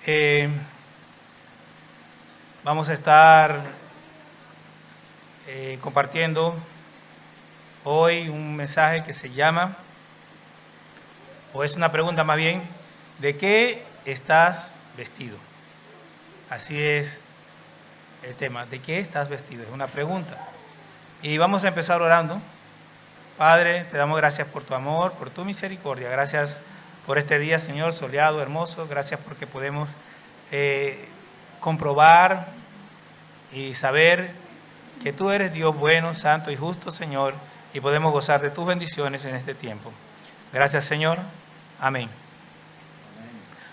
Eh, Vamos a estar compartiendo hoy un mensaje que se llama, o es una pregunta más bien, ¿de qué estás vestido? Así es el tema, ¿de qué estás vestido? Es una pregunta. Y vamos a empezar orando. Padre, te damos gracias por tu amor, por tu misericordia. Gracias por este día, Señor, soleado, hermoso. Gracias porque podemos comprobar y saber que tú eres Dios bueno, santo y justo, Señor, y podemos gozar de tus bendiciones en este tiempo. Gracias, Señor. Amén.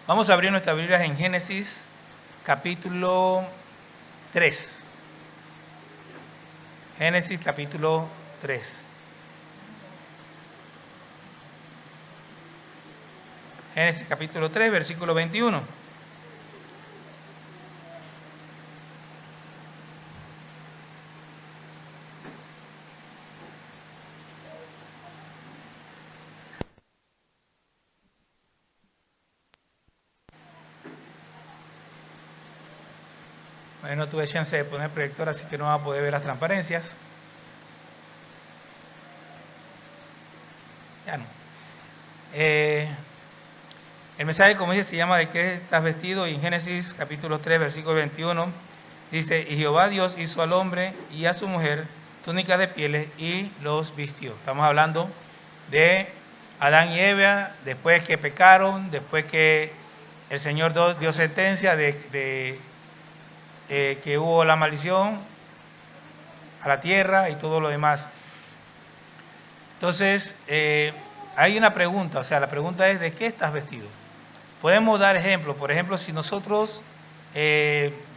Vamos a abrir nuestras Biblias en Génesis, capítulo 3. Génesis, capítulo 3. Génesis, capítulo 3, versículo 21. No tuve chance de poner proyector, así que no va a poder ver las transparencias. Ya no. El mensaje, como dice, se llama ¿de qué estás vestido? Y en Génesis capítulo 3, versículo 21, dice, y Jehová Dios hizo al hombre y a su mujer túnicas de pieles y los vistió. Estamos hablando de Adán y Eva, después que pecaron, después que el Señor dio sentencia de que hubo la maldición a la tierra y todo lo demás. Entonces, hay una pregunta, o sea, la pregunta es ¿de qué estás vestido? Podemos dar ejemplos, por ejemplo, si nosotros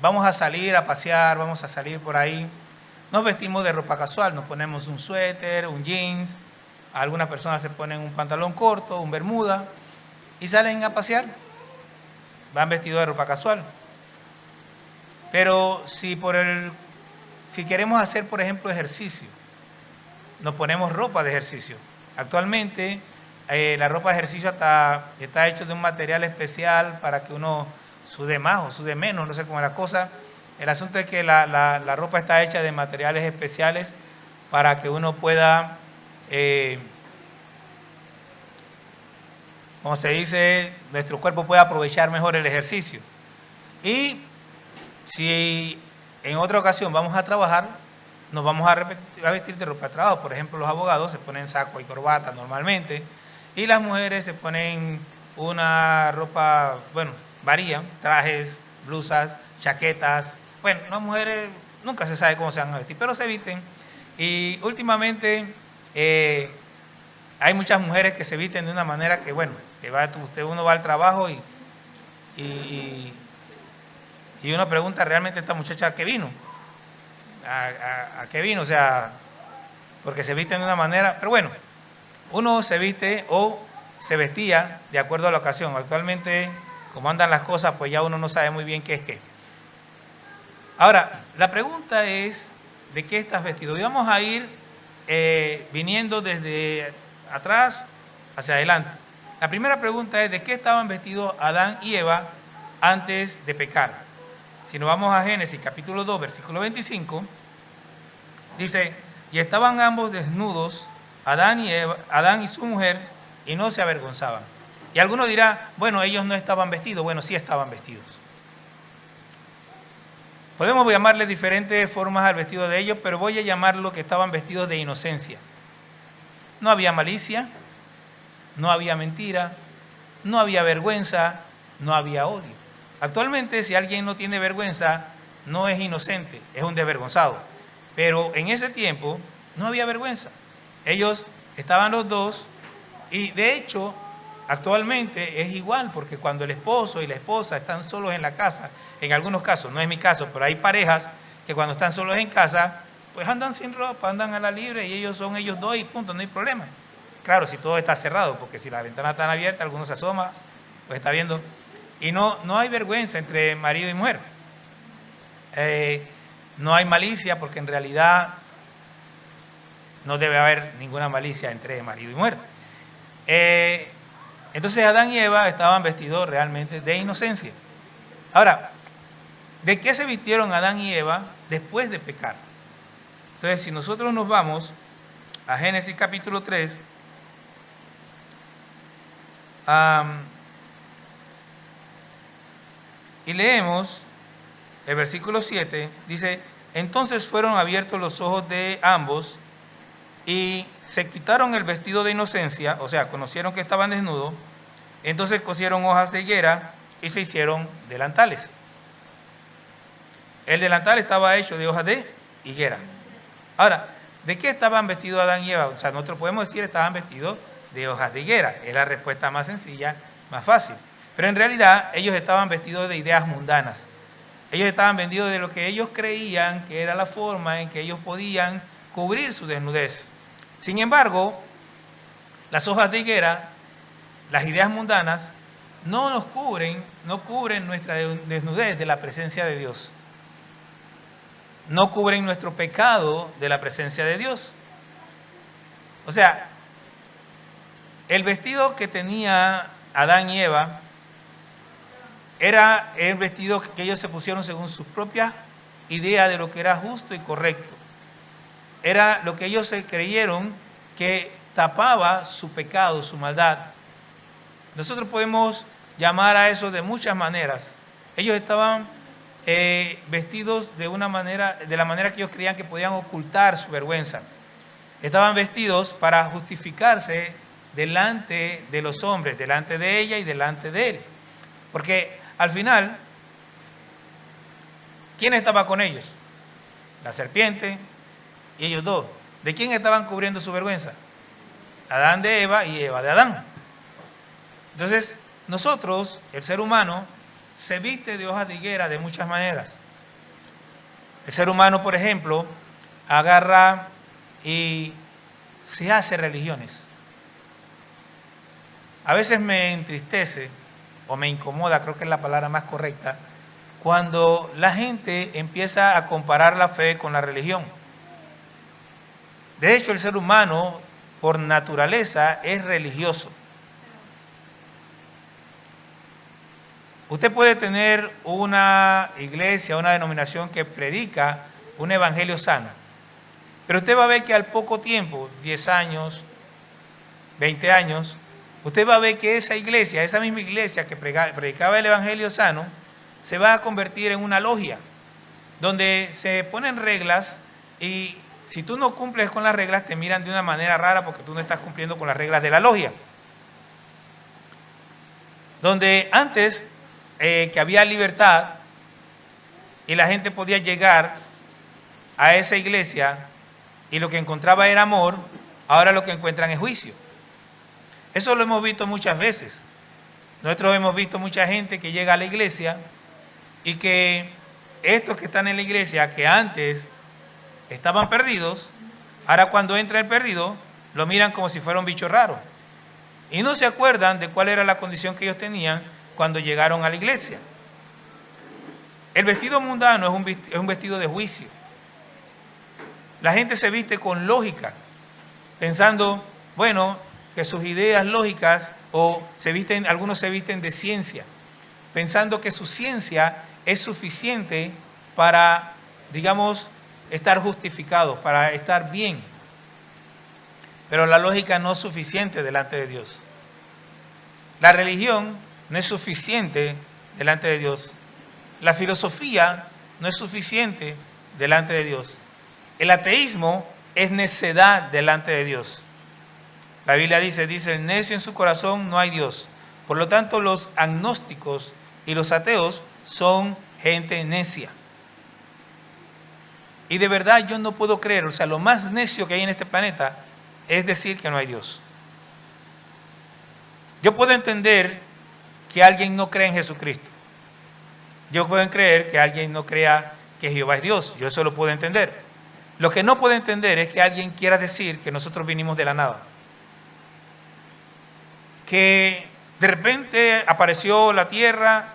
vamos a salir a pasear, vamos a salir por ahí, nos vestimos de ropa casual, nos ponemos un suéter, un jeans, algunas personas se ponen un pantalón corto, un bermuda, y salen a pasear, van vestidos de ropa casual. Pero si queremos hacer, por ejemplo, ejercicio, nos ponemos ropa de ejercicio. Actualmente la ropa de ejercicio está hecha de un material especial para que uno sude más o sude menos, no sé cómo es la cosa. El asunto es que la ropa está hecha de materiales especiales para que uno pueda, como se dice, nuestro cuerpo pueda aprovechar mejor el ejercicio. Y si en otra ocasión vamos a trabajar, nos vamos a vestir de ropa de trabajo. Por ejemplo, los abogados se ponen saco y corbata normalmente, y las mujeres se ponen una ropa, bueno, varían, trajes, blusas, chaquetas. Bueno, las mujeres nunca se sabe cómo se van a vestir, pero se visten. Y últimamente hay muchas mujeres que se visten de una manera que, bueno, que uno va al trabajo y uno pregunta realmente a esta muchacha ¿a qué vino? ¿A qué vino? O sea, porque se visten de una manera, pero bueno, uno se viste o se vestía de acuerdo a la ocasión. Actualmente, como andan las cosas, pues ya uno no sabe muy bien qué es qué. Ahora, la pregunta es, ¿de qué estás vestido? Y vamos a ir viniendo desde atrás hacia adelante. La primera pregunta es, ¿de qué estaban vestidos Adán y Eva antes de pecar? Si nos vamos a Génesis capítulo 2, versículo 25, dice, y estaban ambos desnudos, Adán y su mujer, y no se avergonzaban. Y alguno dirá, bueno, ellos no estaban vestidos. Bueno, sí estaban vestidos. Podemos llamarle diferentes formas al vestido de ellos, pero voy a llamarlo que estaban vestidos de inocencia. No había malicia, no había mentira, no había vergüenza, no había odio. Actualmente, si alguien no tiene vergüenza, no es inocente, es un desvergonzado. Pero en ese tiempo no había vergüenza. Ellos estaban los dos y de hecho actualmente es igual, porque cuando el esposo y la esposa están solos en la casa, en algunos casos, no es mi caso, pero hay parejas que cuando están solos en casa, pues andan sin ropa, andan a la libre y ellos son ellos dos y punto, no hay problema. Claro, si todo está cerrado, porque si las ventanas están abiertas, algunos se asoma, pues está viendo. Y no hay vergüenza entre marido y mujer. No hay malicia, porque en realidad no debe haber ninguna malicia entre marido y mujer. Entonces Adán y Eva estaban vestidos realmente de inocencia. Ahora, ¿de qué se vistieron Adán y Eva después de pecar? Entonces, si nosotros nos vamos a Génesis capítulo 3, y leemos el versículo 7, dice: entonces fueron abiertos los ojos de ambos y se quitaron el vestido de inocencia, o sea, conocieron que estaban desnudos, entonces cosieron hojas de higuera y se hicieron delantales. El delantal estaba hecho de hojas de higuera. Ahora, ¿de qué estaban vestidos Adán y Eva? O sea, nosotros podemos decir estaban vestidos de hojas de higuera. Es la respuesta más sencilla, más fácil. Pero en realidad ellos estaban vestidos de ideas mundanas. Ellos estaban vestidos de lo que ellos creían que era la forma en que ellos podían cubrir su desnudez. Sin embargo, las hojas de higuera, las ideas mundanas, no cubren nuestra desnudez de la presencia de Dios. No cubren nuestro pecado de la presencia de Dios. O sea, el vestido que tenía Adán y Eva era el vestido que ellos se pusieron según sus propias ideas de lo que era justo y correcto. Era lo que ellos se creyeron que tapaba su pecado, su maldad. Nosotros podemos llamar a eso de muchas maneras. Ellos estaban vestidos de la manera que ellos creían que podían ocultar su vergüenza. Estaban vestidos para justificarse delante de los hombres, delante de ella y delante de él. Porque al final, ¿quién estaba con ellos? La serpiente y ellos dos. ¿De quién estaban cubriendo su vergüenza? Adán de Eva y Eva de Adán. Entonces, nosotros, el ser humano, se viste de hojas de higuera de muchas maneras. El ser humano, por ejemplo, agarra y se hace religiones. A veces me entristece o me incomoda, creo que es la palabra más correcta, cuando la gente empieza a comparar la fe con la religión. De hecho, el ser humano, por naturaleza, es religioso. Usted puede tener una iglesia, una denominación que predica un evangelio sano, pero usted va a ver que al poco tiempo, 10 años, 20 años, usted va a ver que esa iglesia, esa misma iglesia que predicaba el evangelio sano, se va a convertir en una logia, donde se ponen reglas y si tú no cumples con las reglas te miran de una manera rara porque tú no estás cumpliendo con las reglas de la logia. Donde antes que había libertad y la gente podía llegar a esa iglesia y lo que encontraba era amor, ahora lo que encuentran es juicio. Eso lo hemos visto muchas veces. Nosotros hemos visto mucha gente que llega a la iglesia y que estos que están en la iglesia, que antes estaban perdidos, ahora cuando entra el perdido, lo miran como si fuera un bicho raro. Y no se acuerdan de cuál era la condición que ellos tenían cuando llegaron a la iglesia. El vestido mundano es un vestido de juicio. La gente se viste con lógica, pensando, bueno, que sus ideas lógicas, algunos se visten de ciencia, pensando que su ciencia es suficiente para, digamos, estar justificados, para estar bien. Pero la lógica no es suficiente delante de Dios. La religión no es suficiente delante de Dios. La filosofía no es suficiente delante de Dios. El ateísmo es necedad delante de Dios. La Biblia dice, el necio en su corazón no hay Dios. Por lo tanto, los agnósticos y los ateos son gente necia. Y de verdad yo no puedo creer, o sea, lo más necio que hay en este planeta es decir que no hay Dios. Yo puedo entender que alguien no cree en Jesucristo. Yo puedo creer que alguien no crea que Jehová es Dios. Yo eso lo puedo entender. Lo que no puedo entender es que alguien quiera decir que nosotros vinimos de la nada. Que de repente apareció la tierra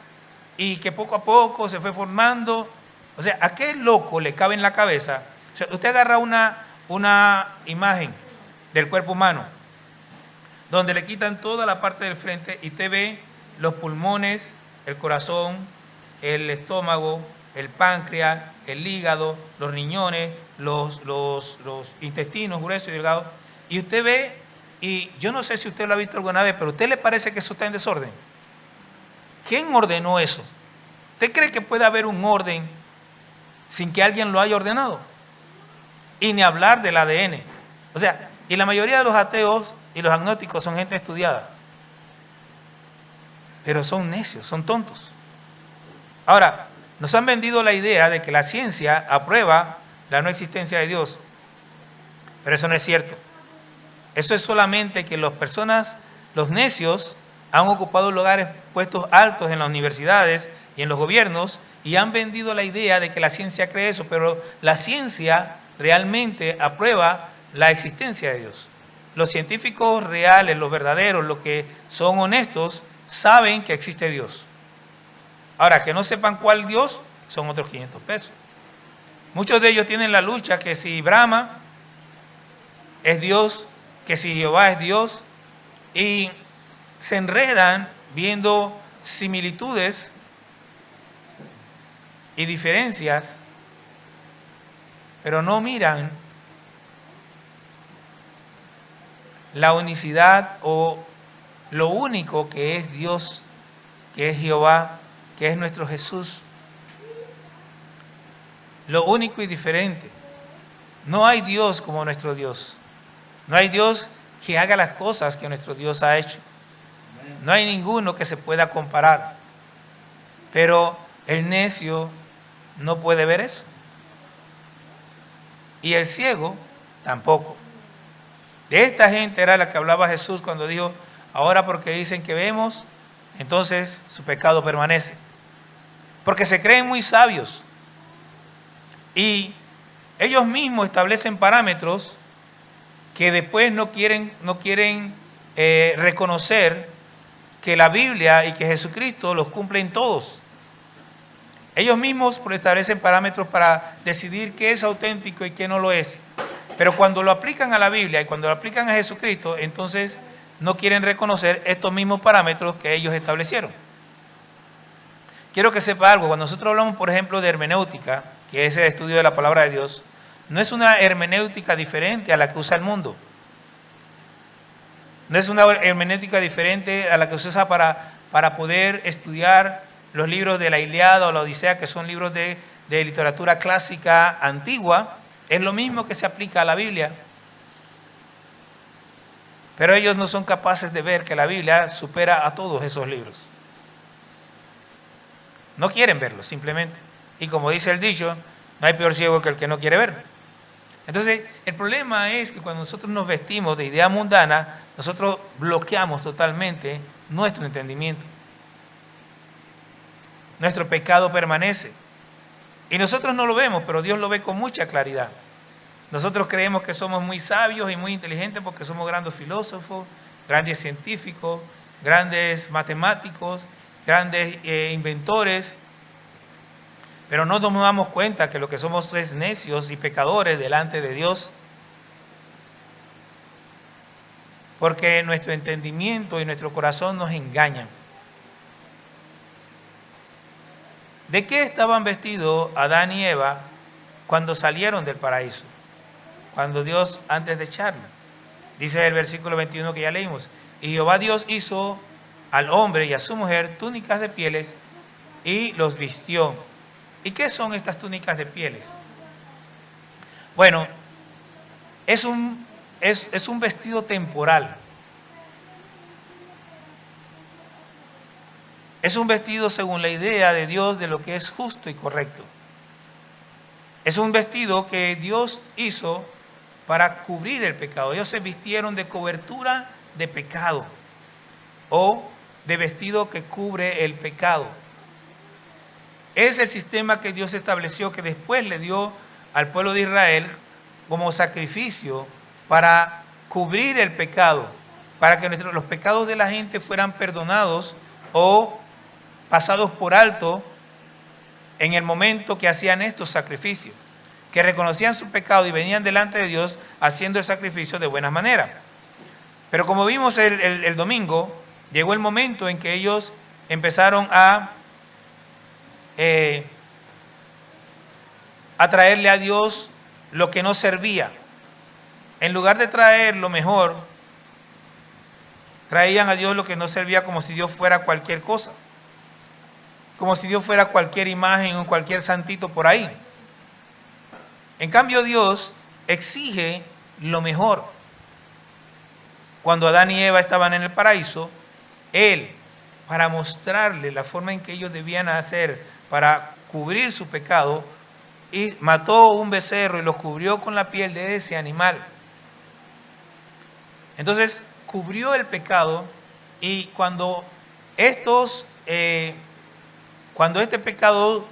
y que poco a poco se fue formando. O sea, ¿a qué loco le cabe en la cabeza? O sea, usted agarra una imagen del cuerpo humano donde le quitan toda la parte del frente y usted ve los pulmones, el corazón, el estómago, el páncreas, el hígado, los riñones, los intestinos gruesos y delgados. Y usted ve, y yo no sé si usted lo ha visto alguna vez, pero ¿a usted le parece que eso está en desorden? ¿Quién ordenó eso? ¿Usted cree que puede haber un orden sin que alguien lo haya ordenado? Y ni hablar del ADN. O sea, y la mayoría de los ateos y los agnósticos son gente estudiada. Pero son necios, son tontos. Ahora, nos han vendido la idea de que la ciencia aprueba la no existencia de Dios. Pero eso no es cierto. Eso es solamente que las personas, los necios, han ocupado lugares puestos altos en las universidades y en los gobiernos y han vendido la idea de que la ciencia cree eso, pero la ciencia realmente aprueba la existencia de Dios. Los científicos reales, los verdaderos, los que son honestos, saben que existe Dios. Ahora, que no sepan cuál Dios, son otros 500 pesos. Muchos de ellos tienen la lucha que si Brahma es Dios, que si Jehová es Dios, y se enredan viendo similitudes y diferencias, pero no miran la unicidad o lo único que es Dios, que es Jehová, que es nuestro Jesús. Lo único y diferente. No hay Dios como nuestro Dios. No hay Dios que haga las cosas que nuestro Dios ha hecho. No hay ninguno que se pueda comparar. Pero el necio no puede ver eso. Y el ciego tampoco. De esta gente era la que hablaba Jesús cuando dijo, ahora porque dicen que vemos, entonces su pecado permanece. Porque se creen muy sabios. Y ellos mismos establecen parámetros que después no quieren reconocer que la Biblia y que Jesucristo los cumplen todos. Ellos mismos establecen parámetros para decidir qué es auténtico y qué no lo es. Pero cuando lo aplican a la Biblia y cuando lo aplican a Jesucristo, entonces no quieren reconocer estos mismos parámetros que ellos establecieron. Quiero que sepa algo, cuando nosotros hablamos, por ejemplo, de hermenéutica, que es el estudio de la palabra de Dios, no es una hermenéutica diferente a la que usa el mundo. No es una hermenéutica diferente a la que se usa para poder estudiar los libros de la Ilíada o la Odisea, que son libros de literatura clásica antigua. Es lo mismo que se aplica a la Biblia. Pero ellos no son capaces de ver que la Biblia supera a todos esos libros. No quieren verlo, simplemente. Y como dice el dicho, no hay peor ciego que el que no quiere ver. Entonces, el problema es que cuando nosotros nos vestimos de idea mundana, nosotros bloqueamos totalmente nuestro entendimiento. Nuestro pecado permanece. Y nosotros no lo vemos, pero Dios lo ve con mucha claridad. Nosotros creemos que somos muy sabios y muy inteligentes porque somos grandes filósofos, grandes científicos, grandes matemáticos, grandes inventores, pero no nos damos cuenta que lo que somos es necios y pecadores delante de Dios, porque nuestro entendimiento y nuestro corazón nos engañan. ¿De qué estaban vestidos Adán y Eva cuando salieron del paraíso? Cuando Dios, antes de echarlo. Dice el versículo 21 que ya leímos. Y Jehová Dios hizo al hombre y a su mujer túnicas de pieles y los vistió. ¿Y qué son estas túnicas de pieles? Bueno, es un vestido temporal. Es un vestido según la idea de Dios de lo que es justo y correcto. Es un vestido que Dios hizo para cubrir el pecado. Ellos se vistieron de cobertura de pecado o de vestido que cubre el pecado. Es el sistema que Dios estableció, que después le dio al pueblo de Israel como sacrificio para cubrir el pecado, para que los pecados de la gente fueran perdonados o pasados por alto en el momento que hacían estos sacrificios, que reconocían su pecado y venían delante de Dios haciendo el sacrificio de buena manera. Pero como vimos el domingo, llegó el momento en que ellos empezaron a a traerle a Dios lo que no servía. En lugar de traer lo mejor, traían a Dios lo que no servía, como si Dios fuera cualquier cosa, como si Dios fuera cualquier imagen o cualquier santito por ahí. En cambio, Dios exige lo mejor. Cuando Adán y Eva estaban en el paraíso, Él, para mostrarle la forma en que ellos debían hacer para cubrir su pecado, y mató un becerro y lo cubrió con la piel de ese animal. Entonces, cubrió el pecado, y cuando este pecado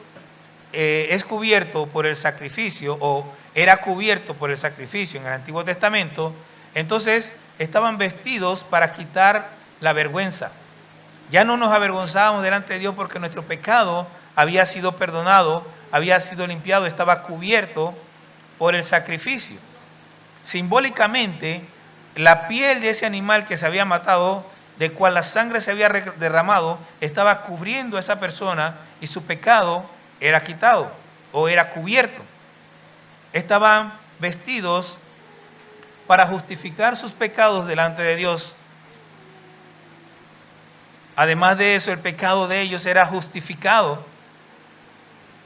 es cubierto por el sacrificio, o era cubierto por el sacrificio en el Antiguo Testamento, entonces estaban vestidos para quitar la vergüenza. Ya no nos avergonzábamos delante de Dios porque nuestro pecado había sido perdonado, había sido limpiado, estaba cubierto por el sacrificio. Simbólicamente, la piel de ese animal que se había matado, de cual la sangre se había derramado, estaba cubriendo a esa persona y su pecado era quitado o era cubierto. Estaban vestidos para justificar sus pecados delante de Dios. Además de eso, el pecado de ellos era justificado,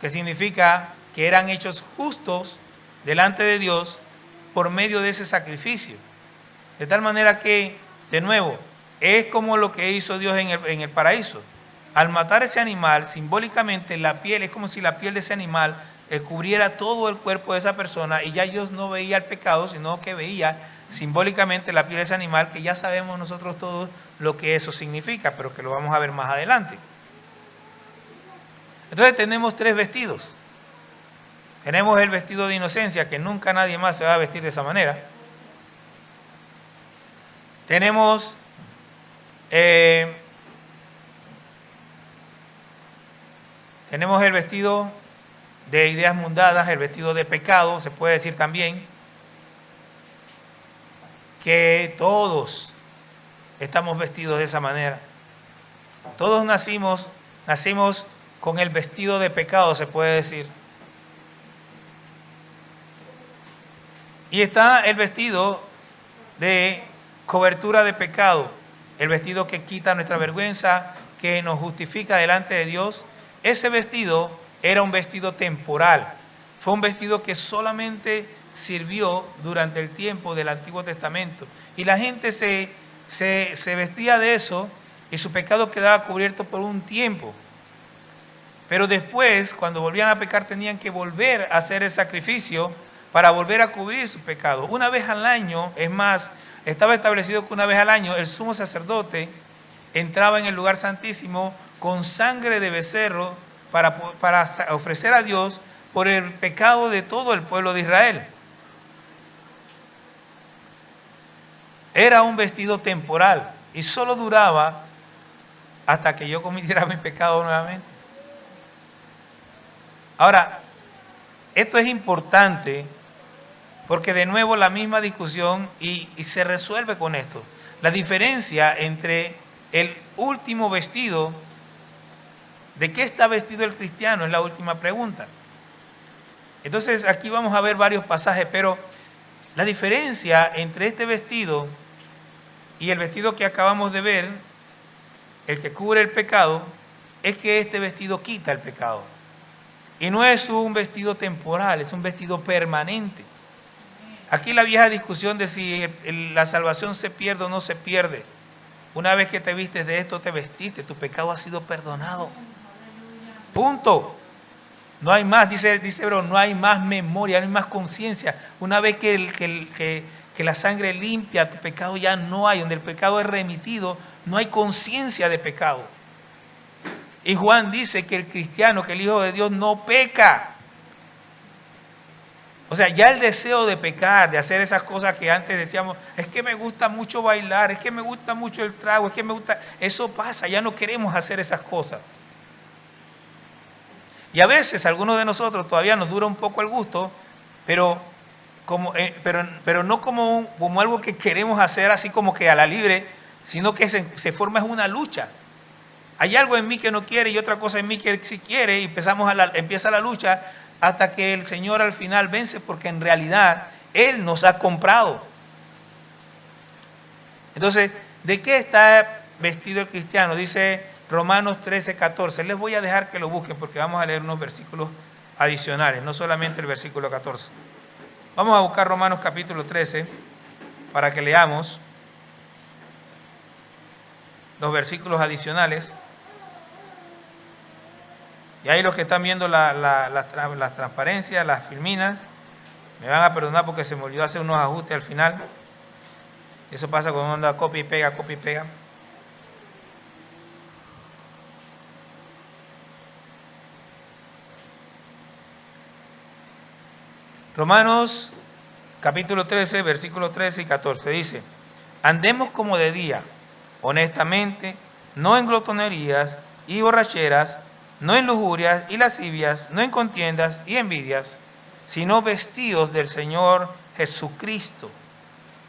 que significa que eran hechos justos delante de Dios por medio de ese sacrificio. De tal manera que, de nuevo, es como lo que hizo Dios en el paraíso. Al matar ese animal, simbólicamente la piel, es como si la piel de ese animal cubriera todo el cuerpo de esa persona, y ya Dios no veía el pecado, sino que veía simbólicamente la piel de ese animal, que ya sabemos nosotros todos lo que eso significa, pero que lo vamos a ver más adelante. Entonces tenemos tres vestidos. Tenemos el vestido de inocencia, que nunca nadie más se va a vestir de esa manera. Tenemos el vestido de ideas mundanas, el vestido de pecado, se puede decir también, que todos estamos vestidos de esa manera. Todos nacimos con el vestido de pecado, se puede decir. Y está el vestido de cobertura de pecado, el vestido que quita nuestra vergüenza, que nos justifica delante de Dios. Ese vestido era un vestido temporal, fue un vestido que solamente sirvió durante el tiempo del Antiguo Testamento, y la gente se vestía de eso y su pecado quedaba cubierto por un tiempo. Pero después, cuando volvían a pecar, tenían que volver a hacer el sacrificio para volver a cubrir su pecado. Una vez al año, es más, estaba establecido que una vez al año el sumo sacerdote entraba en el lugar santísimo con sangre de becerro para ofrecer a Dios por el pecado de todo el pueblo de Israel. Era un vestido temporal y solo duraba hasta que yo cometiera mi pecado nuevamente. Ahora, esto es importante porque de nuevo la misma discusión y se resuelve con esto. La diferencia entre el último vestido, ¿de qué está vestido el cristiano? Es la última pregunta. Entonces aquí vamos a ver varios pasajes, pero la diferencia entre este vestido y el vestido que acabamos de ver, el que cubre el pecado, es que este vestido quita el pecado. Y no es un vestido temporal, es un vestido permanente. Aquí la vieja discusión de si la salvación se pierde o no se pierde. Una vez que te vistes de esto, te vestiste, tu pecado ha sido perdonado. Punto. No hay más, dice bro, no hay más memoria, no hay más conciencia. Una vez que la sangre limpia, tu pecado ya no hay. Donde el pecado es remitido, no hay conciencia de pecado. Y Juan dice que el cristiano, que el Hijo de Dios no peca. O sea, ya el deseo de pecar, de hacer esas cosas que antes decíamos, es que me gusta mucho bailar, es que me gusta mucho el trago, es que me gusta... Eso pasa, ya no queremos hacer esas cosas. Y a veces algunos de nosotros todavía nos dura un poco el gusto, pero no como algo que queremos hacer así como que a la libre, sino que se forma una lucha. hay algo en mí que no quiere y otra cosa en mí que sí quiere, y empieza la lucha hasta que el Señor al final vence, porque en realidad Él nos ha comprado. Entonces, ¿de qué está vestido el cristiano? Dice Romanos 13:14. Les voy a dejar que lo busquen porque vamos a leer unos versículos adicionales, no solamente el versículo 14. Vamos a buscar Romanos capítulo 13 para que leamos los versículos adicionales. Y ahí los que están viendo las transparencias, las filminas, me van a perdonar porque se me olvidó hacer unos ajustes al final. Eso pasa cuando uno anda copia y pega, copia y pega. Romanos capítulo 13, versículos 13 y 14 dice: andemos como de día, honestamente, no en glotonerías y borracheras, no en lujurias y lascivias, no en contiendas y envidias, sino vestidos del Señor Jesucristo,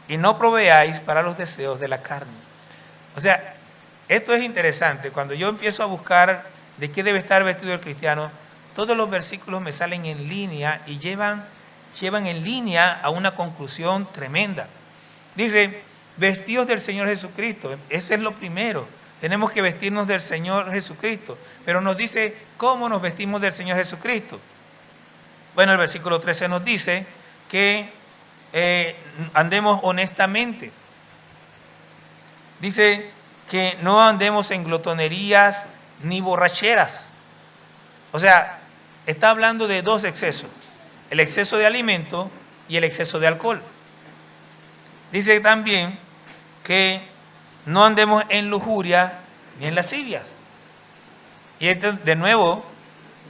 y no proveáis para los deseos de la carne. O sea, esto es interesante. Cuando yo empiezo a buscar de qué debe estar vestido el cristiano, todos los versículos me salen en línea y llevan en línea a una conclusión tremenda. Dice, vestidos del Señor Jesucristo. Ese es lo primero. Tenemos que vestirnos del Señor Jesucristo. Pero nos dice, ¿cómo nos vestimos del Señor Jesucristo? Bueno, el versículo 13 nos dice que andemos honestamente. Dice que no andemos en glotonerías ni borracheras. O sea, está hablando de dos excesos: el exceso de alimento y el exceso de alcohol. Dice también que no andemos en lujuria ni en lascivias. Y de nuevo,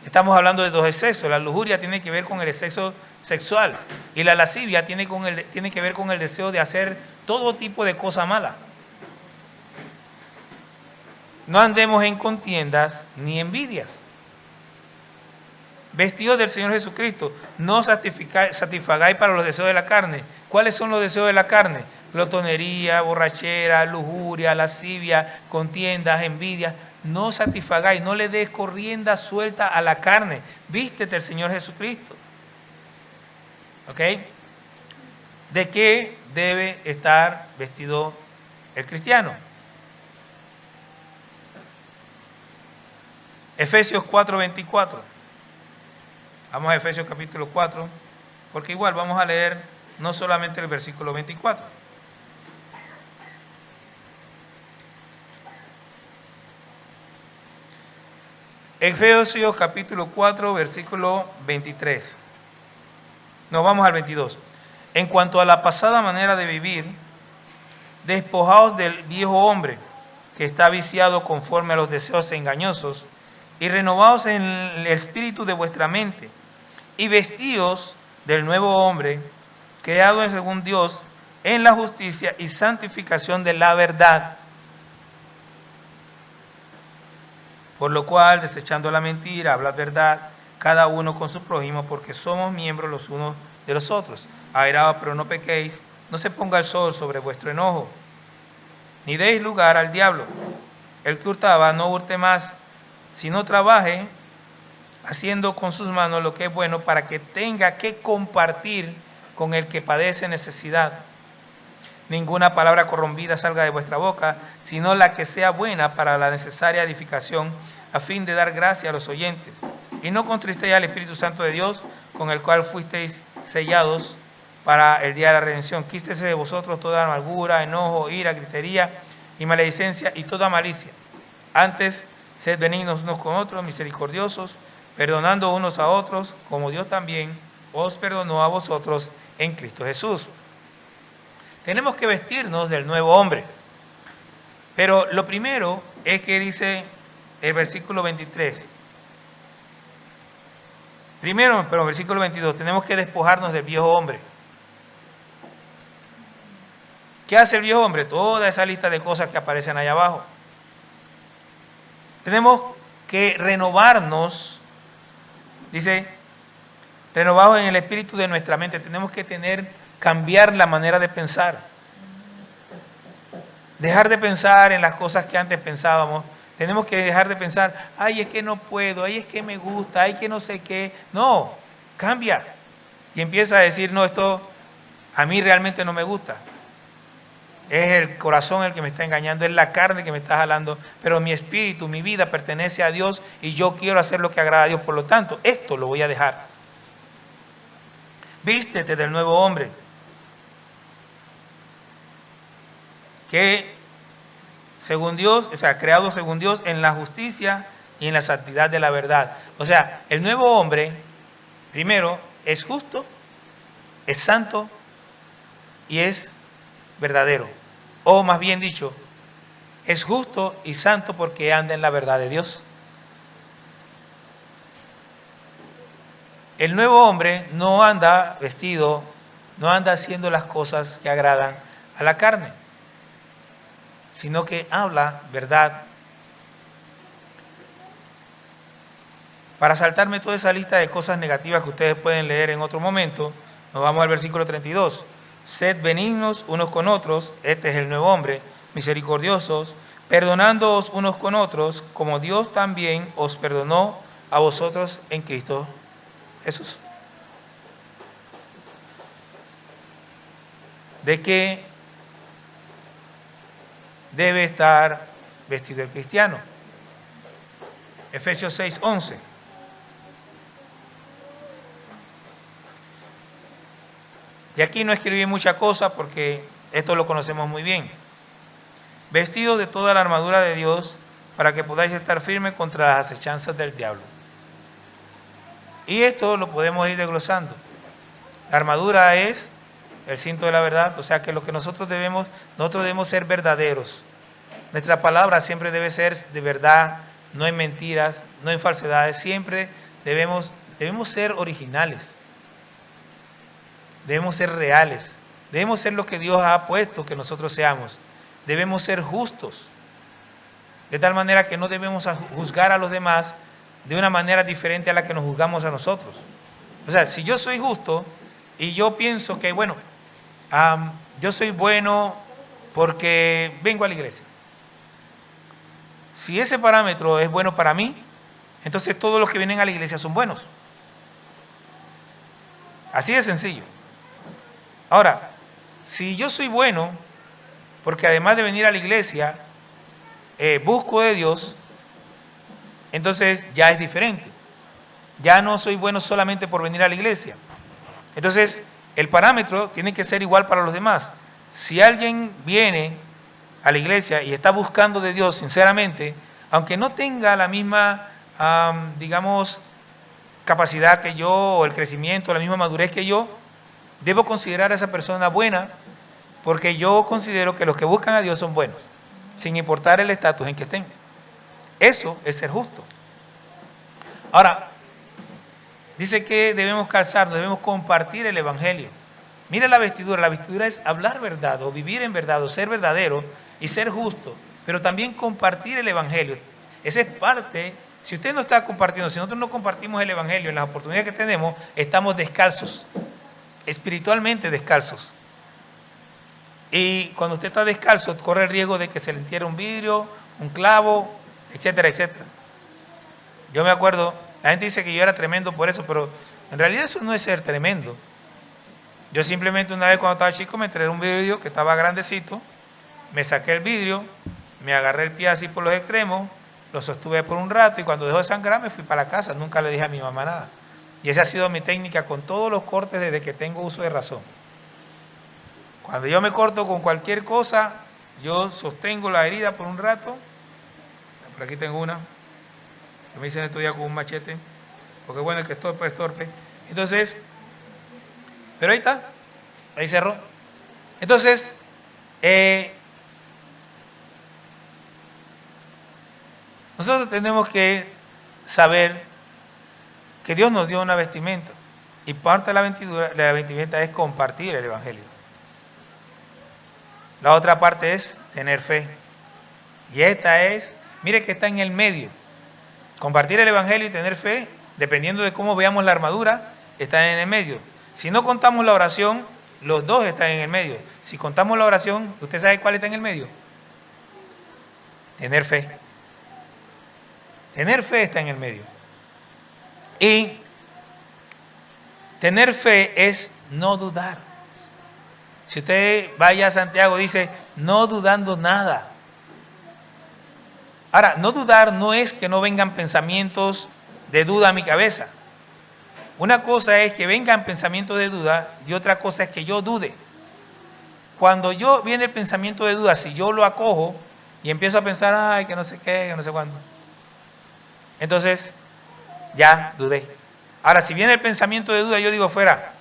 estamos hablando de dos excesos. La lujuria tiene que ver con el exceso sexual y la lascivia tiene que ver con el deseo de hacer todo tipo de cosa mala. No andemos en contiendas ni envidias. Vestidos del Señor Jesucristo, no satisfagáis para los deseos de la carne. ¿Cuáles son los deseos de la carne? Glotonería, borrachera, lujuria, lascivia, contiendas, envidias. No satisfagáis, no le des corrienda suelta a la carne. Vístete del Señor Jesucristo. ¿Ok? ¿De qué debe estar vestido el cristiano? Efesios 4:24. Vamos a Efesios capítulo 4, porque igual vamos a leer no solamente el versículo 24. Efesios capítulo 4, versículo 23. Nos vamos al 22. En cuanto a la pasada manera de vivir, despojaos del viejo hombre, que está viciado conforme a los deseos engañosos, y renovaos en el espíritu de vuestra mente, y vestíos del nuevo hombre, creado según Dios, en la justicia y santificación de la verdad. Por lo cual, desechando la mentira, hablad verdad, cada uno con su prójimo, porque somos miembros los unos de los otros. Airaos, pero no pequéis, no se ponga el sol sobre vuestro enojo, ni deis lugar al diablo. El que hurtaba, no hurte más, sino trabaje haciendo con sus manos lo que es bueno, para que tenga que compartir con el que padece necesidad. Ninguna palabra corrompida salga de vuestra boca, sino la que sea buena para la necesaria edificación, a fin de dar gracia a los oyentes. Y no contristéis al Espíritu Santo de Dios, con el cual fuisteis sellados para el día de la redención. Quítese de vosotros toda amargura, enojo, ira, gritería y maledicencia y toda malicia. Antes, sed benignos unos con otros, misericordiosos, perdonando unos a otros, como Dios también os perdonó a vosotros en Cristo Jesús. Tenemos que vestirnos del nuevo hombre. Pero lo primero es que dice el versículo 23. Primero, pero el versículo 22, tenemos que despojarnos del viejo hombre. ¿Qué hace el viejo hombre? Toda esa lista de cosas que aparecen allá abajo. Tenemos que renovarnos, dice, renovados en el espíritu de nuestra mente. Tenemos que cambiar la manera de pensar. Dejar de pensar en las cosas que antes pensábamos. Tenemos que dejar de pensar, ay, es que no puedo, ay, es que me gusta, ay, que no sé qué. No, cambia. Y empieza a decir, no, esto a mí realmente no me gusta. Es el corazón el que me está engañando, es la carne que me está jalando, pero mi espíritu, mi vida pertenece a Dios y yo quiero hacer lo que agrada a Dios. Por lo tanto, esto lo voy a dejar. Vístete del nuevo hombre, que según Dios, o sea, creado según Dios en la justicia y en la santidad de la verdad. O sea, el nuevo hombre, primero, es justo, es santo y es verdadero. O más bien dicho, es justo y santo porque anda en la verdad de Dios. El nuevo hombre no anda vestido, no anda haciendo las cosas que agradan a la carne, sino que habla verdad. Para saltarme toda esa lista de cosas negativas que ustedes pueden leer en otro momento, nos vamos al versículo 32. Sed benignos unos con otros, este es el nuevo hombre, misericordiosos, perdonándoos unos con otros, como Dios también os perdonó a vosotros en Cristo Jesús. ¿De qué debe estar vestido el cristiano? Efesios 6:11. Y aquí no escribí mucha cosa porque esto lo conocemos muy bien. Vestidos de toda la armadura de Dios para que podáis estar firmes contra las acechanzas del diablo. Y esto lo podemos ir desglosando. La armadura es el cinto de la verdad, o sea que lo que nosotros debemos ser verdaderos. Nuestra palabra siempre debe ser de verdad, no en mentiras, no en falsedades, siempre debemos ser originales. Debemos ser reales, debemos ser lo que Dios ha puesto que nosotros seamos, debemos ser justos, de tal manera que no debemos juzgar a los demás de una manera diferente a la que nos juzgamos a nosotros. O sea, si yo soy justo y yo pienso que, bueno, yo soy bueno porque vengo a la iglesia. Si ese parámetro es bueno para mí, entonces todos los que vienen a la iglesia son buenos. Así de sencillo. Ahora, si yo soy bueno, porque además de venir a la iglesia, busco de Dios, entonces ya es diferente. Ya no soy bueno solamente por venir a la iglesia. Entonces, el parámetro tiene que ser igual para los demás. Si alguien viene a la iglesia y está buscando de Dios sinceramente, aunque no tenga la misma, digamos, capacidad que yo, o el crecimiento, la misma madurez que yo, debo considerar a esa persona buena, porque yo considero que los que buscan a Dios son buenos, sin importar el estatus en que estén. Eso es ser justo. Ahora, dice que debemos calzarnos, debemos compartir el evangelio. Mira la vestidura es hablar verdad, o vivir en verdad, o ser verdadero y ser justo, pero también compartir el evangelio. Esa es parte. Si usted no está compartiendo, si nosotros no compartimos el evangelio en las oportunidades que tenemos, estamos descalzos, espiritualmente descalzos. Y cuando usted está descalzo, corre el riesgo de que se le entierre un vidrio, un clavo, etcétera, etcétera. Yo me acuerdo, la gente dice que yo era tremendo por eso, pero en realidad eso no es ser tremendo. Yo simplemente una vez cuando estaba chico me entré en un vidrio que estaba grandecito, me saqué el vidrio, me agarré el pie así por los extremos, lo sostuve por un rato y cuando dejó de sangrar me fui para la casa, nunca le dije a mi mamá nada. Y esa ha sido mi técnica con todos los cortes desde que tengo uso de razón. Cuando yo me corto con cualquier cosa, yo sostengo la herida por un rato. Por aquí tengo una, que me dicen estudiar con un machete, porque bueno, el que es torpe es torpe. Entonces, pero ahí está, ahí cerró. Entonces, nosotros tenemos que saber que Dios nos dio una vestimenta y parte de la vestimenta es compartir el evangelio. La otra parte es tener fe. Y esta es, mire que está en el medio. Compartir el evangelio y tener fe, dependiendo de cómo veamos la armadura, está en el medio. Si no contamos la oración, los dos están en el medio. Si contamos la oración, ¿usted sabe cuál está en el medio? Tener fe. Tener fe está en el medio. Y tener fe es no dudar. Si usted vaya a Santiago, dice, no dudando nada. Ahora, no dudar no es que no vengan pensamientos de duda a mi cabeza. Una cosa es que vengan pensamientos de duda y otra cosa es que yo dude. Cuando yo viene el pensamiento de duda, si yo lo acojo y empiezo a pensar, ay, que no sé qué, que no sé cuándo, entonces ya dudé. Ahora, si viene el pensamiento de duda, yo digo fuera.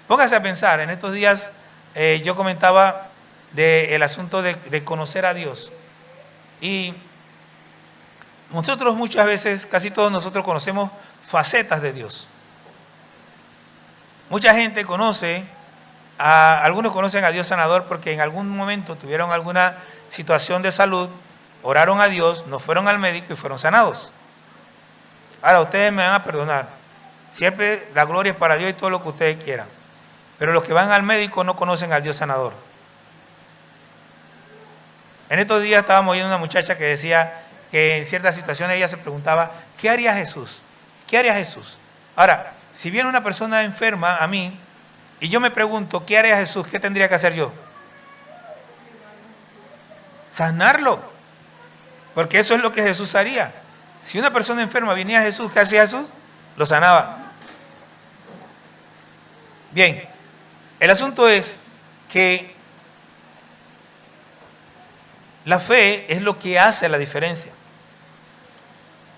Póngase a pensar, en estos días yo comentaba del asunto de conocer a Dios. Y nosotros muchas veces, casi todos nosotros conocemos facetas de Dios. Mucha gente conoce, algunos conocen a Dios sanador porque en algún momento tuvieron alguna situación de salud, oraron a Dios, no fueron al médico y fueron sanados. Ahora, ustedes me van a perdonar. Siempre la gloria es para Dios y todo lo que ustedes quieran. Pero los que van al médico no conocen al Dios sanador. En estos días estábamos oyendo una muchacha que decía que en ciertas situaciones ella se preguntaba, ¿qué haría Jesús? ¿Qué haría Jesús? Ahora, si viene una persona enferma a mí y yo me pregunto, ¿qué haría Jesús? ¿Qué tendría que hacer yo? Sanarlo. Porque eso es lo que Jesús haría. Si una persona enferma venía a Jesús, ¿qué hacía Jesús? Lo sanaba. Bien, el asunto es que la fe es lo que hace la diferencia.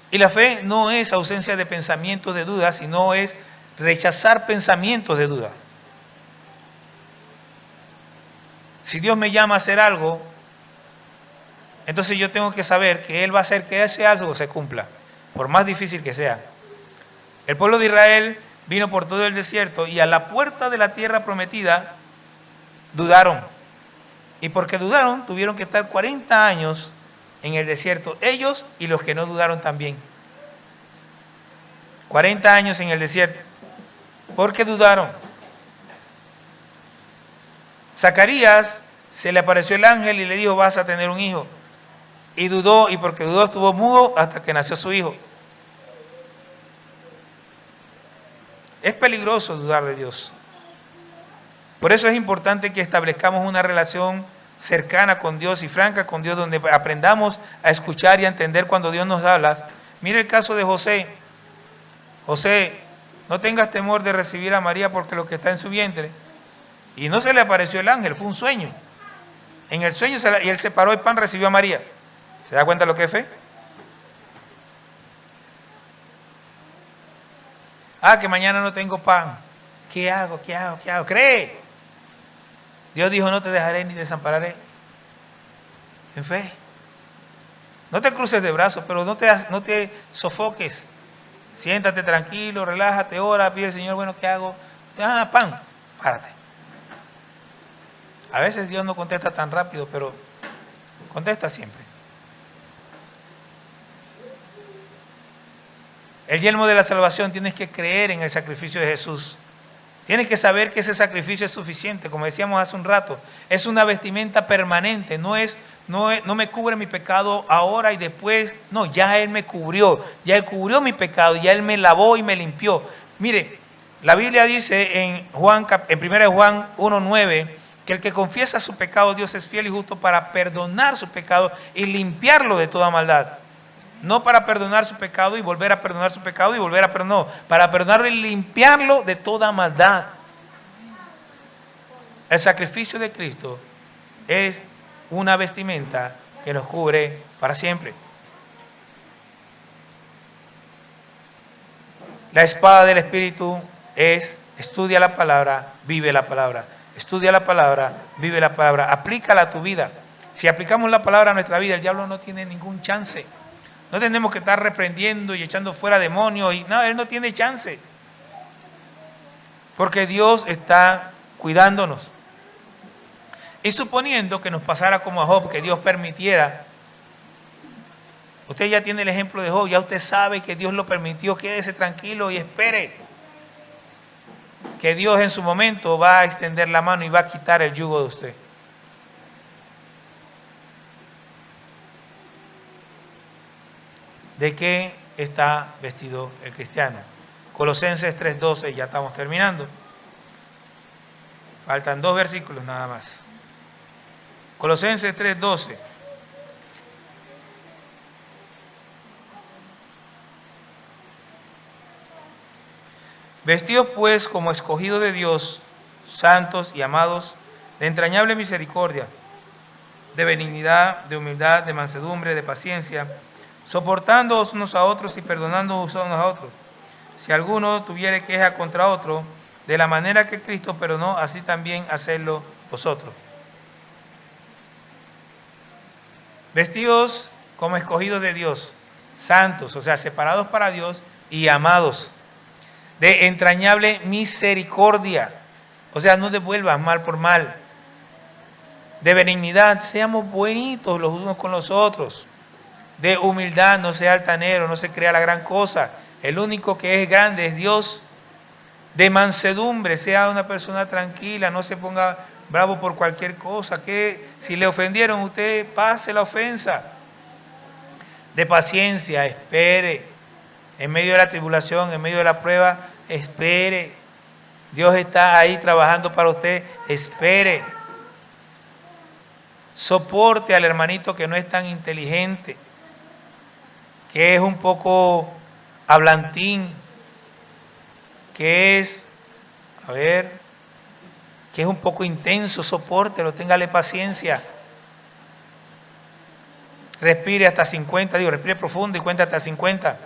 Y la fe no es ausencia de pensamientos de duda, sino es rechazar pensamientos de duda. Si Dios me llama a hacer algo, entonces yo tengo que saber que Él va a hacer que ese algo se cumpla, por más difícil que sea. El pueblo de Israel vino por todo el desierto y a la puerta de la tierra prometida dudaron. Y porque dudaron, tuvieron que estar 40 años en el desierto, ellos y los que no dudaron también. 40 años en el desierto, porque dudaron. Zacarías se le apareció el ángel y le dijo, vas a tener un hijo. Y dudó, y porque dudó estuvo mudo hasta que nació su hijo. Es peligroso dudar de Dios. Por eso es importante que establezcamos una relación cercana con Dios y franca con Dios, donde aprendamos a escuchar y a entender cuando Dios nos habla. Mire el caso de José. José, no tengas temor de recibir a María porque lo que está en su vientre. Y no se le apareció el ángel, fue un sueño. En el sueño y él se paró el pan, recibió a María. ¿Se da cuenta lo que es fe? Ah, que mañana no tengo pan. ¿Qué hago? ¿Qué hago? ¿Qué hago? Cree. Dios dijo, no te dejaré ni desampararé. En fe. No te cruces de brazos, pero no te sofoques. Siéntate tranquilo, relájate, ora, pide al Señor, bueno, ¿qué hago? Ah, pan, párate. A veces Dios no contesta tan rápido, pero contesta siempre. El yelmo de la salvación, tienes que creer en el sacrificio de Jesús. Tienes que saber que ese sacrificio es suficiente, como decíamos hace un rato. Es una vestimenta permanente, no me cubre mi pecado ahora y después. No, ya Él me cubrió, ya Él cubrió mi pecado, ya Él me lavó y me limpió. Mire, la Biblia dice en 1 Juan 1:9 que el que confiesa su pecado, Dios es fiel y justo para perdonar su pecado y limpiarlo de toda maldad. No para perdonar su pecado y volver a perdonar su pecado y volver a perdonar, no, para perdonarlo y limpiarlo de toda maldad. El sacrificio de Cristo es una vestimenta que nos cubre para siempre. La espada del Espíritu es estudia la palabra, vive la palabra. Estudia la palabra, vive la palabra, aplícala a tu vida. Si aplicamos la palabra a nuestra vida, el diablo no tiene ningún chance. No tenemos que estar reprendiendo y echando fuera demonios. No, él no tiene chance. Porque Dios está cuidándonos. Y suponiendo que nos pasara como a Job, que Dios permitiera. Usted ya tiene el ejemplo de Job, ya usted sabe que Dios lo permitió. Quédese tranquilo y espere. Que Dios en su momento va a extender la mano y va a quitar el yugo de usted. ¿De qué está vestido el cristiano? Colosenses 3:12, ya estamos terminando. Faltan 2 versículos nada más. Colosenses 3:12. Vestidos pues como escogidos de Dios, santos y amados, de entrañable misericordia, de benignidad, de humildad, de mansedumbre, de paciencia, soportándoos unos a otros y perdonándoos unos a otros. Si alguno tuviere queja contra otro, de la manera que Cristo perdonó, así también hacedlo vosotros. Vestidos como escogidos de Dios, santos, o sea, separados para Dios y amados, de entrañable misericordia, o sea, no devuelvas mal por mal, de benignidad, seamos buenitos los unos con los otros, de humildad, no sea altanero, no se crea la gran cosa, el único que es grande es Dios, de mansedumbre, sea una persona tranquila, no se ponga bravo por cualquier cosa, que si le ofendieron usted pase la ofensa, de paciencia, espere, en medio de la tribulación, en medio de la prueba, espere. Dios está ahí trabajando para usted, espere. Soporte al hermanito que no es tan inteligente, que es un poco hablantín, que es, que es un poco intenso, sopórtelo, téngale paciencia. Respire hasta 50, respire profundo y cuenta hasta 50.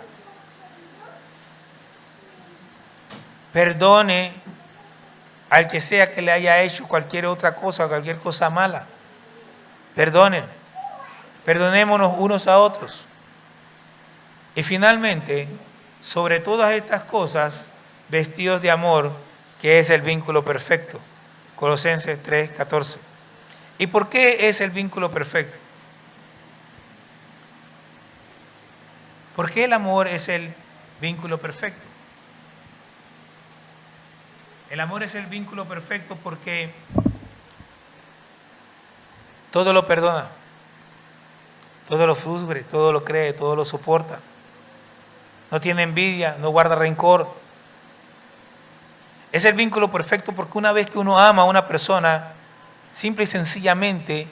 Perdone al que sea que le haya hecho cualquier otra cosa, cualquier cosa mala. Perdonen. Perdonémonos unos a otros. Y finalmente, sobre todas estas cosas, vestidos de amor, que es el vínculo perfecto. Colosenses 3:14. ¿Y por qué es el vínculo perfecto? ¿Por qué el amor es el vínculo perfecto? El amor es el vínculo perfecto porque todo lo perdona, todo lo sufre, todo lo cree, todo lo soporta. No tiene envidia, no guarda rencor. Es el vínculo perfecto porque una vez que uno ama a una persona, simple y sencillamente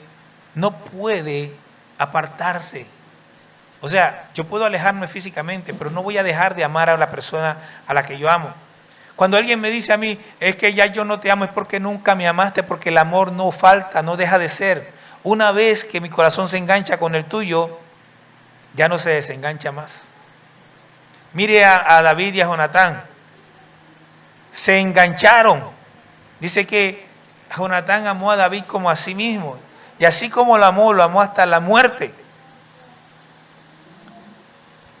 no puede apartarse. O sea, yo puedo alejarme físicamente, pero no voy a dejar de amar a la persona a la que yo amo. Cuando alguien me dice a mí, es que ya yo no te amo, es porque nunca me amaste, porque el amor no falta, no deja de ser. Una vez que mi corazón se engancha con el tuyo, ya no se desengancha más. Mire a David y a Jonatán. Se engancharon. Dice que Jonatán amó a David como a sí mismo. Y así como lo amó hasta la muerte.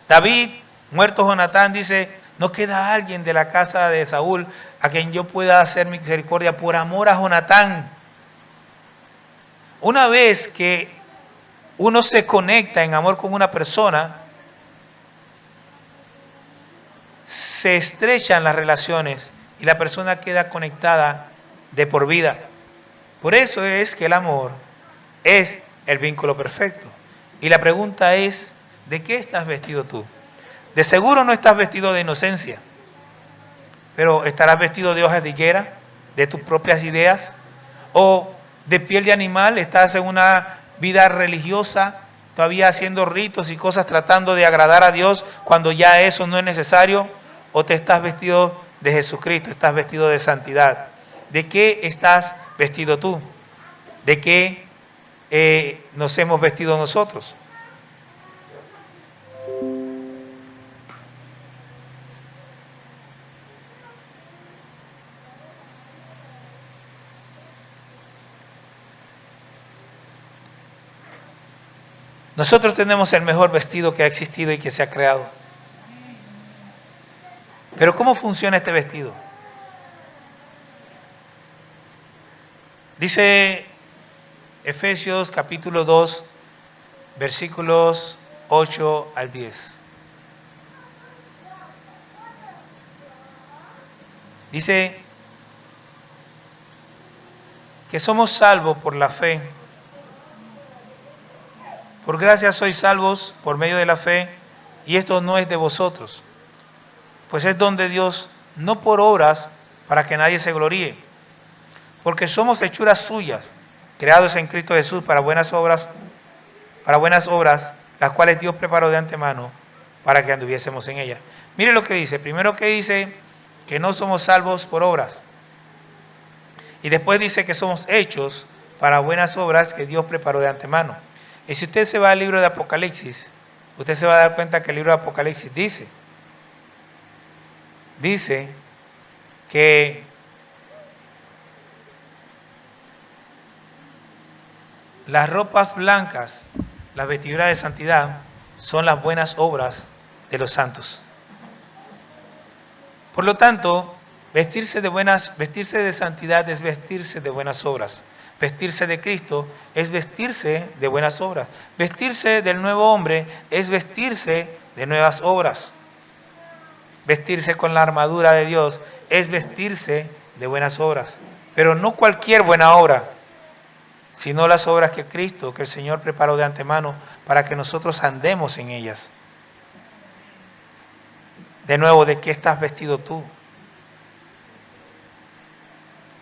David, muerto Jonatán, dice, no queda alguien de la casa de Saúl a quien yo pueda hacer misericordia por amor a Jonatán. Una vez que uno se conecta en amor con una persona, se estrechan las relaciones y la persona queda conectada de por vida. Por eso es que el amor es el vínculo perfecto. Y la pregunta es, ¿de qué estás vestido tú? De seguro no estás vestido de inocencia, pero estarás vestido de hojas de higuera, de tus propias ideas, o de piel de animal, estás en una vida religiosa, todavía haciendo ritos y cosas tratando de agradar a Dios cuando ya eso no es necesario, o te estás vestido de Jesucristo, estás vestido de santidad. ¿De qué estás vestido tú? ¿De qué nos hemos vestido nosotros? Nosotros tenemos el mejor vestido que ha existido y que se ha creado. Pero ¿cómo funciona este vestido? Dice Efesios capítulo 2, versículos 8 al 10. Dice que somos salvos por la fe. Por gracia sois salvos por medio de la fe, y esto no es de vosotros, pues es don de Dios, no por obras, para que nadie se gloríe. Porque somos hechuras suyas, creados en Cristo Jesús para buenas obras, las cuales Dios preparó de antemano para que anduviésemos en ellas. Mire lo que dice. Primero que dice que no somos salvos por obras. Y después dice que somos hechos para buenas obras que Dios preparó de antemano. Y si usted se va al libro de Apocalipsis, usted se va a dar cuenta que el libro de Apocalipsis dice que las ropas blancas, las vestiduras de santidad, son las buenas obras de los santos. Por lo tanto, vestirse de santidad es vestirse de buenas obras. Vestirse de Cristo es vestirse de buenas obras. Vestirse del nuevo hombre es vestirse de nuevas obras. Vestirse con la armadura de Dios es vestirse de buenas obras. Pero no cualquier buena obra, sino las obras que Cristo, que el Señor preparó de antemano para que nosotros andemos en ellas. De nuevo, ¿de qué estás vestido tú?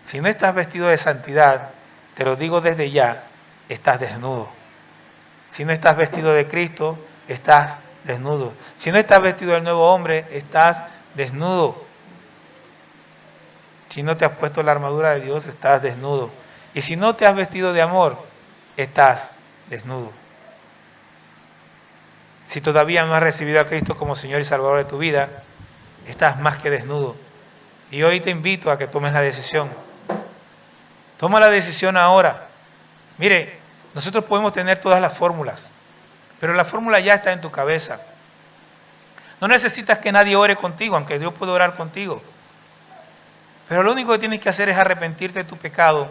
Si no estás vestido de santidad, te lo digo desde ya, estás desnudo. Si no estás vestido de Cristo, estás desnudo. Si no estás vestido del nuevo hombre, estás desnudo. Si no te has puesto la armadura de Dios, estás desnudo. Y si no te has vestido de amor, estás desnudo. Si todavía no has recibido a Cristo como Señor y Salvador de tu vida, estás más que desnudo. Y hoy te invito a que tomes la decisión. Toma la decisión ahora. Mire, nosotros podemos tener todas las fórmulas, pero la fórmula ya está en tu cabeza. No necesitas que nadie ore contigo, aunque Dios puede orar contigo. Pero lo único que tienes que hacer es arrepentirte de tu pecado,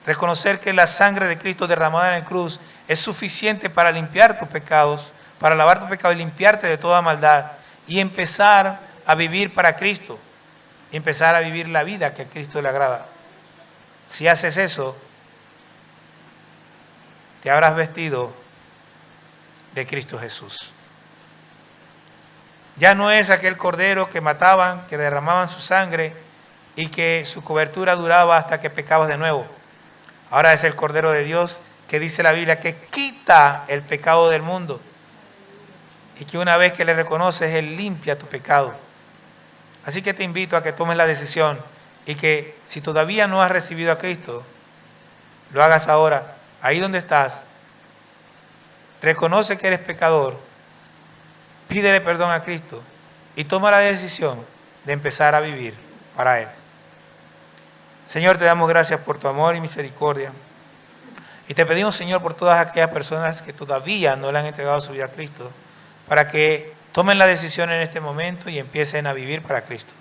reconocer que la sangre de Cristo derramada en la cruz es suficiente para limpiar tus pecados, para lavar tu pecado y limpiarte de toda maldad, y empezar a vivir para Cristo, y empezar a vivir la vida que a Cristo le agrada. Si haces eso, te habrás vestido de Cristo Jesús. Ya no es aquel cordero que mataban, que derramaban su sangre y que su cobertura duraba hasta que pecabas de nuevo. Ahora es el Cordero de Dios que dice la Biblia que quita el pecado del mundo y que una vez que le reconoces, Él limpia tu pecado. Así que te invito a que tomes la decisión y que si todavía no has recibido a Cristo, lo hagas ahora, ahí donde estás. Reconoce que eres pecador, pídele perdón a Cristo y toma la decisión de empezar a vivir para Él. Señor, te damos gracias por tu amor y misericordia. Y te pedimos, Señor, por todas aquellas personas que todavía no le han entregado su vida a Cristo, para que tomen la decisión en este momento y empiecen a vivir para Cristo.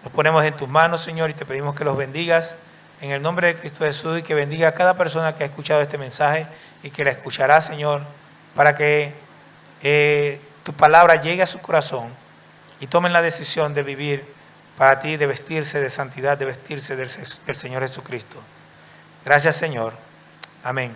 Nos ponemos en tus manos, Señor, y te pedimos que los bendigas en el nombre de Cristo Jesús y que bendiga a cada persona que ha escuchado este mensaje y que la escuchará, Señor, para que tu palabra llegue a su corazón y tomen la decisión de vivir para ti, de vestirse de santidad, de vestirse del Señor Jesucristo. Gracias, Señor. Amén.